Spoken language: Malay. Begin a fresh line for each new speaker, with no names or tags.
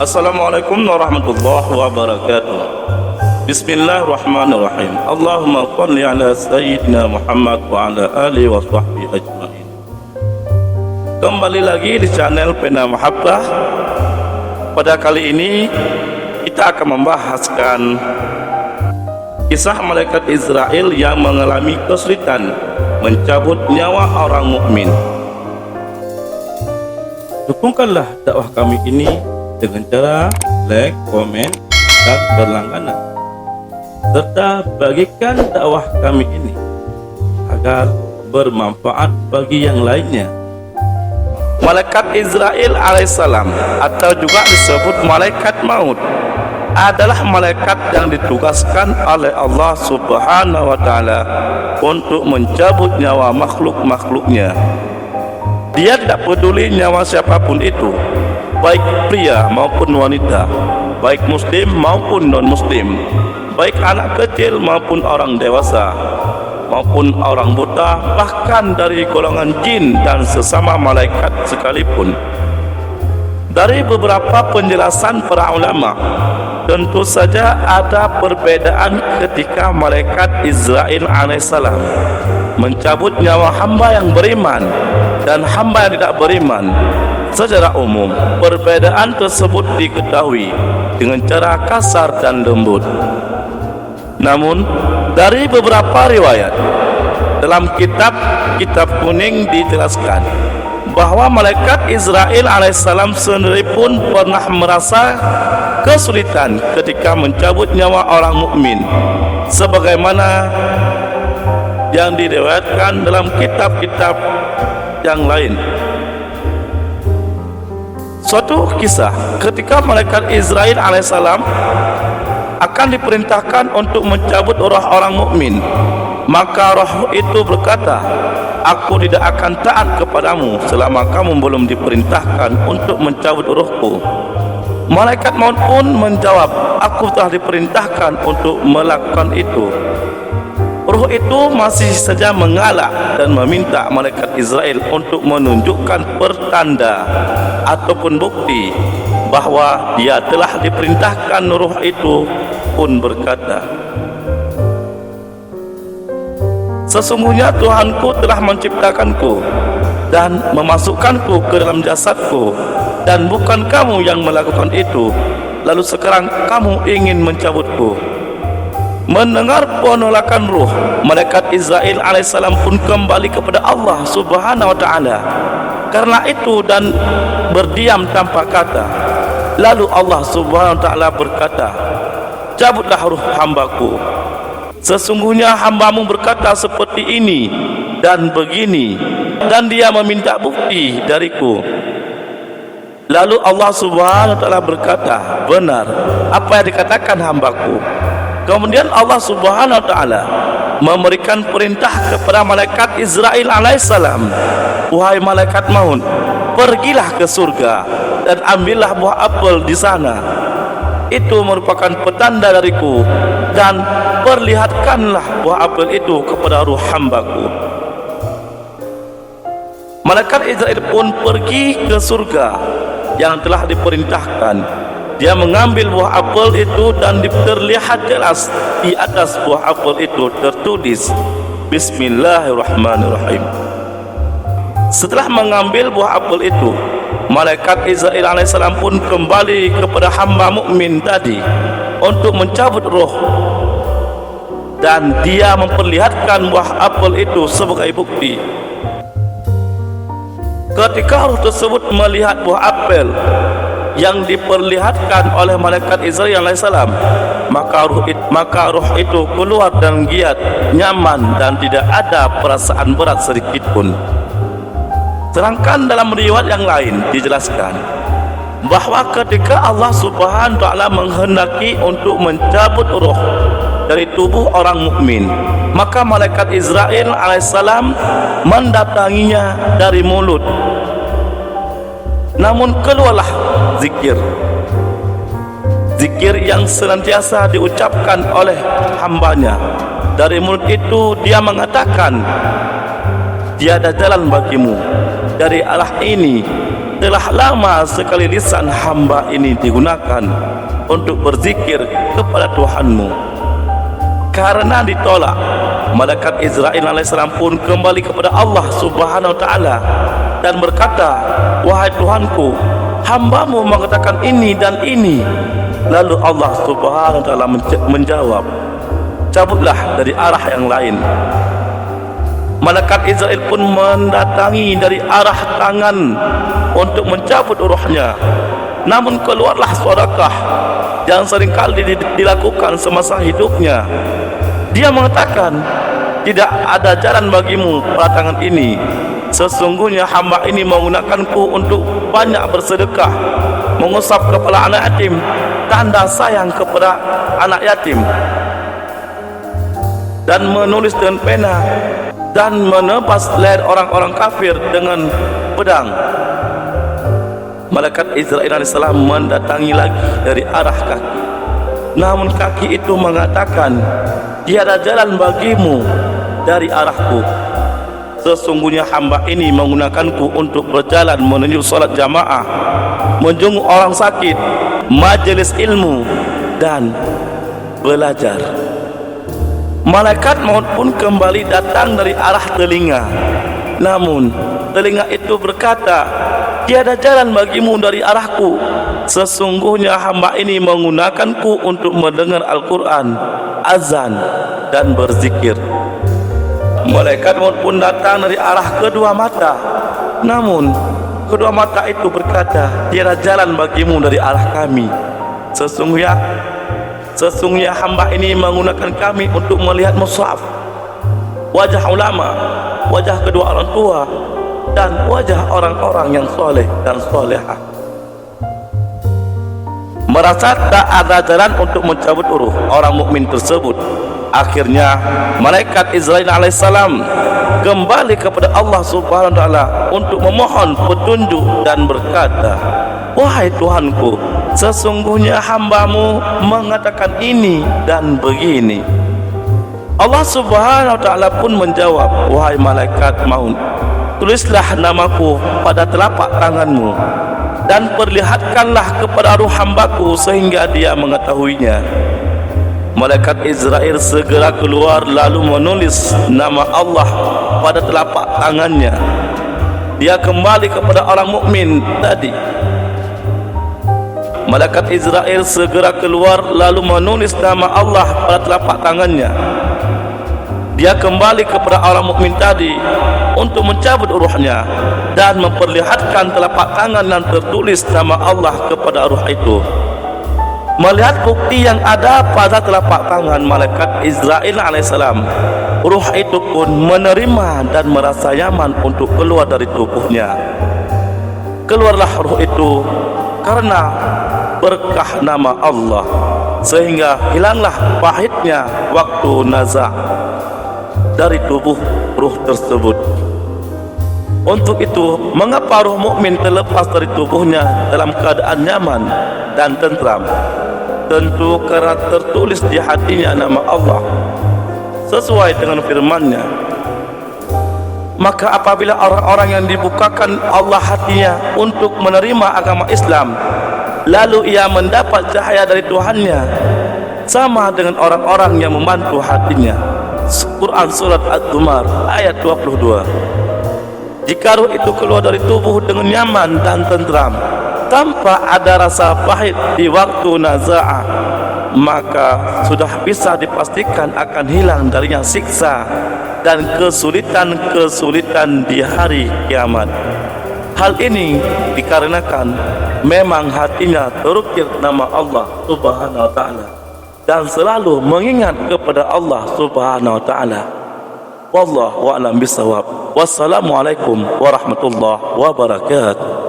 Assalamualaikum warahmatullahi wabarakatuh. Bismillahirrahmanirrahim. Allahumma shalli ala sayyidina Muhammad wa ala alihi wa sahbihi ajma'in. Kembali lagi di channel Pena Mahabbah. Pada kali ini kita akan membahaskan kisah malaikat Israel yang mengalami kesulitan mencabut nyawa orang mukmin. Dukungkanlah dakwah kami ini dengan cara like, komen, dan berlangganan, serta bagikan dakwah kami ini agar bermanfaat bagi yang lainnya. Malaikat Israel alaihissalam, atau juga disebut malaikat maut, adalah malaikat yang ditugaskan oleh Allah Subhanahu wa Ta'ala untuk mencabut nyawa makhluk-makhluknya. Dia tidak peduli nyawa siapapun itu, baik pria maupun wanita, baik muslim maupun non-muslim, baik anak kecil maupun orang dewasa, maupun orang buta, bahkan dari golongan jin dan sesama malaikat sekalipun. Dari beberapa penjelasan para ulama, tentu saja ada perbedaan ketika malaikat Israel alaihissalam mencabut nyawa hamba yang beriman dan hamba yang tidak beriman. Secara umum, perbedaan tersebut diketahui dengan cara kasar dan lembut. Namun, dari beberapa riwayat dalam kitab kuning dijelaskan bahwa malaikat Israel alaihissalam sendiri pun pernah merasa kesulitan ketika mencabut nyawa orang mukmin, sebagaimana yang diriwayatkan dalam kitab-kitab yang lain. Suatu kisah ketika malaikat Israel alaihissalam akan diperintahkan untuk mencabut roh orang mukmin, maka roh itu berkata, "Aku tidak akan taat kepadamu selama kamu belum diperintahkan untuk mencabut rohku." Malaikat maut pun menjawab, "Aku telah diperintahkan untuk melakukan itu." Roh itu masih saja mengalak dan meminta malaikat Israel untuk menunjukkan pertanda ataupun bukti bahwa dia telah diperintahkan. Roh itu pun berkata, "Sesungguhnya Tuhanku telah menciptakanku dan memasukkanku ke dalam jasadku, dan bukan kamu yang melakukan itu. Lalu sekarang kamu ingin mencabutku." Mendengar penolakan ruh, malaikat Israel alaihissalam pun kembali kepada Allah Subhanahu wa Ta'ala karena itu dan berdiam tanpa kata. Lalu Allah Subhanahu wa Ta'ala berkata, "Cabutlah ruh hambaku. Sesungguhnya hambamu berkata seperti ini dan begini, dan dia meminta bukti dariku." Lalu Allah Subhanahu wa Ta'ala berkata, "Benar apa yang dikatakan hambaku." Kemudian Allah Subhanahu wa Ta'ala memberikan perintah kepada malaikat Israel alaihissalam, "Wahai malaikat maut, pergilah ke surga dan ambillah buah apel di sana. Itu merupakan petanda dariku, dan perlihatkanlah buah apel itu kepada ruh hambaku." Malaikat Israel pun pergi ke surga yang telah diperintahkan. Dia mengambil buah apel itu dan terlihat jelas di atas buah apel itu tertulis Bismillahirrahmanirrahim. Setelah mengambil buah apel itu, malaikat Israel alaihissalam pun kembali kepada hamba mukmin tadi untuk mencabut roh, dan dia memperlihatkan buah apel itu sebagai bukti. Ketika roh tersebut melihat buah apel yang diperlihatkan oleh malaikat Israel alaihissalam, maka roh itu keluar dan giat, nyaman, dan tidak ada perasaan berat sedikit pun. Sedangkan dalam riwayat yang lain dijelaskan bahwa ketika Allah Subhanahu wa Ta'ala menghendaki untuk mencabut roh dari tubuh orang mukmin, maka malaikat Israel alaihissalam mendatanginya dari mulut. Namun keluarlah zikir yang senantiasa diucapkan oleh hambanya. Dari mulut itu dia mengatakan, "Tiada jalan bagimu dari arah ini telah lama sekali lisan hamba ini digunakan untuk berzikir kepada Tuhanmu. Karena ditolak, malaikat Israil alaihissalam pun kembali kepada Allah subhanahu wa ta'ala dan berkata, wahai Tuhanku, hambamu mengatakan ini dan ini. Lalu Allah subhanahu wa ta'ala menjawab, cabutlah dari arah yang lain. Malaikat Israel pun mendatangi dari arah tangan untuk mencabut ruhnya. Namun keluarlah sorakah yang seringkali dilakukan semasa hidupnya. Dia mengatakan, tidak ada jalan bagimu pada tangan ini. Sesungguhnya hamba ini menggunakanku untuk banyak bersedekah, mengusap kepala anak yatim, tanda sayang kepada anak yatim, dan menulis dengan pena, dan menebas leher orang-orang kafir dengan pedang. Malaikat Israil alaihissalam mendatangi lagi dari arah kaki. Namun kaki itu mengatakan, tiada jalan bagimu dari arahku. Sesungguhnya hamba ini menggunakanku untuk berjalan menuju salat jamaah, menjenguk orang sakit, majelis ilmu, dan belajar. Malaikat maut pun kembali datang dari arah telinga. Namun telinga itu berkata, tiada jalan bagimu dari arahku. Sesungguhnya hamba ini menggunakanku untuk mendengar Al-Quran, azan, dan berzikir. Malaikat maut pun datang dari arah kedua mata. Namun kedua mata itu berkata, tiada jalan bagimu dari arah kami. Sesungguhnya hamba ini menggunakan kami untuk melihat mushaf, wajah ulama, wajah kedua orang tua, dan wajah orang-orang yang soleh dan solehah. Merasa tak ada jalan untuk mencabut ruh orang mukmin tersebut. Akhirnya malaikat Israil alaihissalam kembali kepada Allah subhanahu wa ta'ala untuk memohon petunjuk dan berkata, wahai Tuhanku, sesungguhnya hambamu mengatakan ini dan begini. Allah subhanahu wa ta'ala pun menjawab, wahai malaikat maut, tulislah namaku pada telapak tanganmu dan perlihatkanlah kepada ruh hambaku sehingga dia mengetahuinya. Malaikat Israel segera keluar lalu menulis nama Allah pada telapak tangannya. Dia kembali kepada orang mukmin tadi. Malaikat Israel segera keluar lalu menulis nama Allah pada telapak tangannya. Dia kembali kepada orang mukmin tadi untuk mencabut ruhnya dan memperlihatkan telapak tangan yang tertulis nama Allah kepada ruh itu. Melihat bukti yang ada pada telapak tangan malaikat Israil alaihissalam, ruh itu pun menerima dan merasa nyaman untuk keluar dari tubuhnya. Keluarlah ruh itu karena berkah nama Allah, sehingga hilanglah pahitnya waktu nazak dari tubuh ruh tersebut. Untuk itu, mengapa ruh mukmin terlepas dari tubuhnya dalam keadaan nyaman dan tentram? Tentu karena tertulis di hatinya nama Allah sesuai dengan firman-Nya. Maka apabila orang-orang yang dibukakan Allah hatinya untuk menerima agama Islam, lalu ia mendapat cahaya dari Tuhannya, sama dengan orang-orang yang membantu hatinya. Quran Surat Ad-Dumar ayat 22. Jika ruh itu keluar dari tubuh dengan nyaman dan tentram, tanpa ada rasa pahit di waktu naza'ah, maka sudah bisa dipastikan akan hilang darinya siksa dan kesulitan-kesulitan di hari kiamat. Hal ini dikarenakan memang hatinya terukir nama Allah subhanahu wa ta'ala dan selalu mengingat kepada Allah subhanahu wa ta'ala. Wallahu a'lam bishawab. Wassalamualaikum warahmatullahi wabarakatuh.